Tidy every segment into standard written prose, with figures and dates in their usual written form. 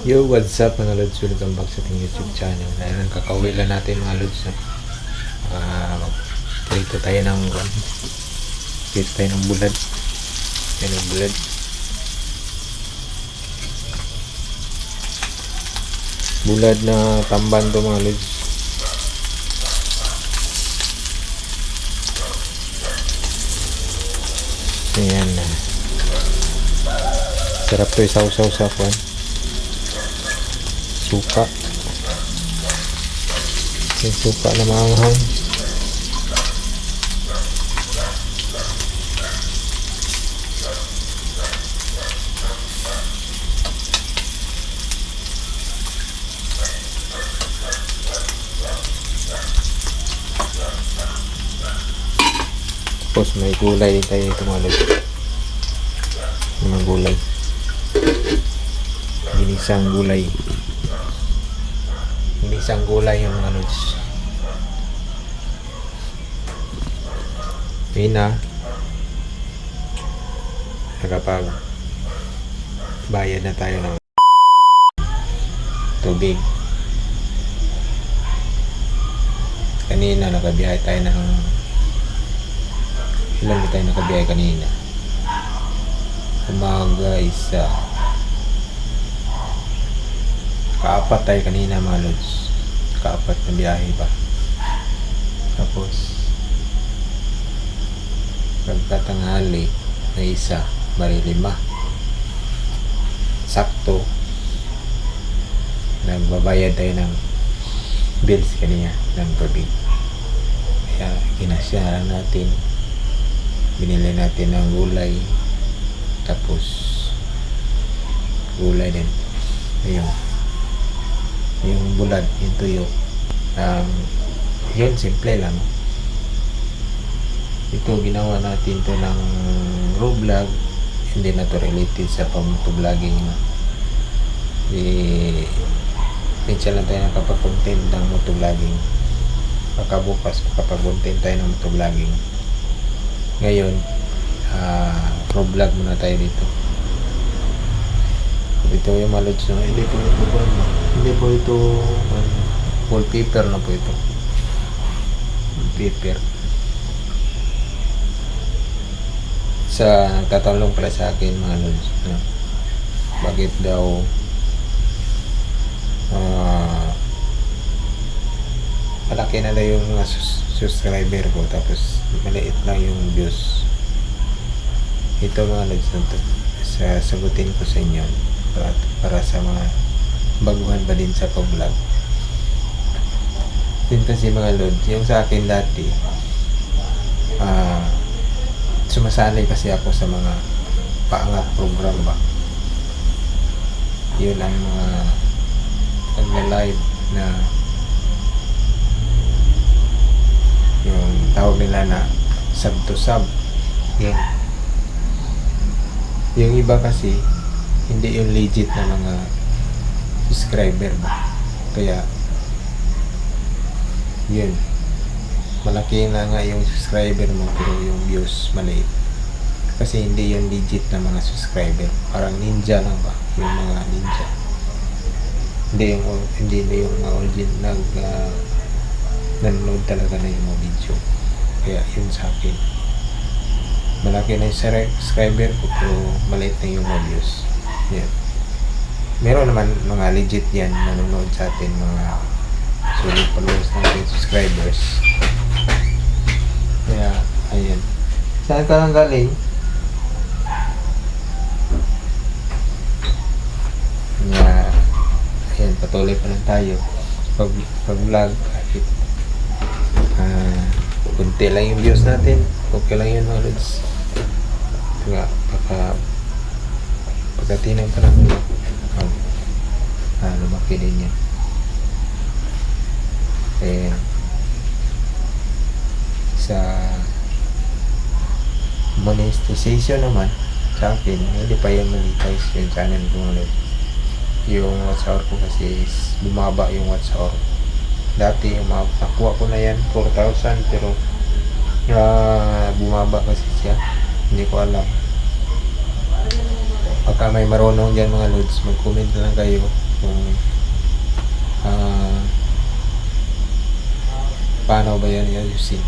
Yo, what's up mga lods? Welcome back sa ating YouTube channel. Ngayon, kakauwi lang natin mga lods. Prito tayo ng prito tayo ng bulad. Tayo ng bulad. Bulad na tamban to mga lods. Ayan. Sarap to isaw-saw sa kwan. Suka. Yung suka na maanghang. Tapos may gulay din tayo ito mga lods. May mga gulay. Ginisang gulay. Ginisang gulay yung mga lods. Ina. Nakapag bayad na tayo ng tubig. Kanina nakabiyahe tayo ng ilan na tayo nakabiyahe kanina? Umaga isa. Kaapat tayo kanina mga lods. Kaapat na biyahe pa. Tapos pagkatanghali na isa, bali 5. Sakto. Nagbabayad tayo ng bills kanina ng tubig. Kaya kinasyahan natin. Binili natin ng gulay. Tapos gulay din. Ayun. Yung bulad, yung tuyo. Yun, simple lang. Ito, ginawa natin to ng raw vlog. Hindi na to related sa pamutoblogging. Minsan lang tayo nakapag-content ng motovlogging. Baka bukas makapag-content tayo ng motovlogging. Ngayon, raw vlog muna tayo dito. Ito yung malods na. Hindi po ito ba? Hindi po ito wallpaper na po ito. Wallpaper. Sa nagtatanong pala sa akin mga lods na bakit daw malaki na daw yung mga subscriber ko tapos maliit lang yung views. Ito mga lods na to, sasagutin ko sa inyo para sa mga baguhan pa din sa pag-vlog. Din kasi mga lods, yung sa akin dati sumasali kasi ako sa mga paangat program ba. Yun ang mga nag-live na yung tawag nila na sub to sub. Yun. Yung iba kasi hindi yung legit na mga subscriber ba. Kaya yun, malaki na nga yung subscriber mo pero yung views maliit kasi hindi yung legit na mga subscriber, parang ninja lang ba yung mga ninja, hindi na yung mga original nanonood talaga na yung mga video. Kaya yun sa akin, malaki na yung subscriber ko pero maliit na yung mga views. Yan. Meron naman mga legit yan nanonood sa atin, mga solid followers natin, subscribers. Kaya, ayan. Saan ka lang galing? Kaya, ayan, patuloy pa lang tayo. Pag-vlog, kahit kunti lang yung views natin. Okay lang yun mga lods. Kaya, pagdating ng panahon, lumaki din yan. Ayan. Sa monetization naman sa akin, hindi pa yung monetize yung channel ko ulit. Yung watch hour ko kasi is bumaba yung watch hour. Dati nakuha ko na yan 4,000 pero bumaba kasi siya, hindi ko alam. Baka may marunong dyan mga lods, mag-comment na lang kayo kung paano ba yan ayusin.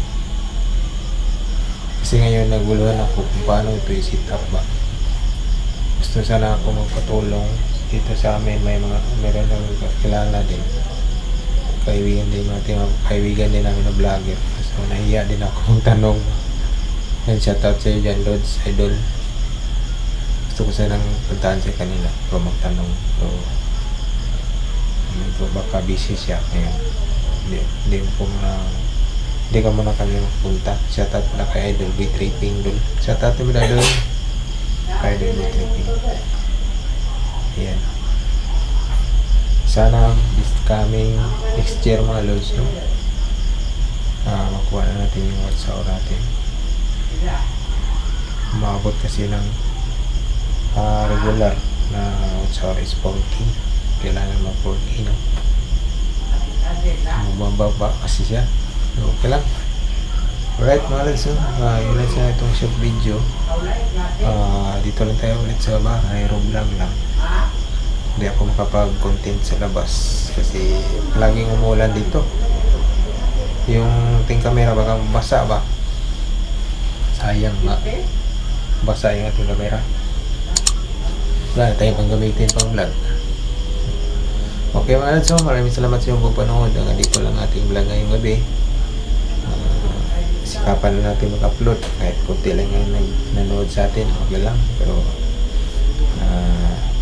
Kasi ngayon naguluhan ako kung paano ito i-set up ba. Gusto sana ako magpatulong dito sa amin, meron na kilala din, kaibigan din namin na vlogger, so nahiya din ako magtanong. And shoutout sa iyo dyan Lods, idol. Gusto ko sanang puntahan sa kanila pero magtanong, so baka busy siya ngayon, hindi ka muna kami magpunta. Shoutout na kay idol B-Tripping dul, shoutout mo na idol kay idol B-Tripping. Ayan. Sana this coming next year mga lods, no? Makuha na natin yung watch hour natin. Umabot kasi ng regular na watch hour is 40. Kailangan mag 40, no? Mababa kasi siya. So, okay lang. Alright mga lods, no? Yun lang sa itong short video. Dito lang tayo ulit sa bahay, room lang. Hindi ako makapag-content sa labas kasi laging umulan dito. Yung ting camera baka basa ba, sayang nga, basa yung ating camera. Wala na tayong panggamitin pang vlog. Okay mga lods, so maraming salamat sa inyong pagpanood. Hanggang dito lang ating vlog ngayong gabi. Sikapan na natin mag-upload kahit kunti lang yung nanood sa atin, okay lang, pero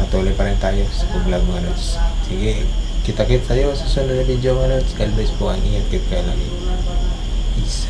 patuloy pa rin tayo sa vlog mga lods. Sige, kita-kits tayo sa sunod na video mga lods. God bless po, ang ingat kayo lagi. Peace.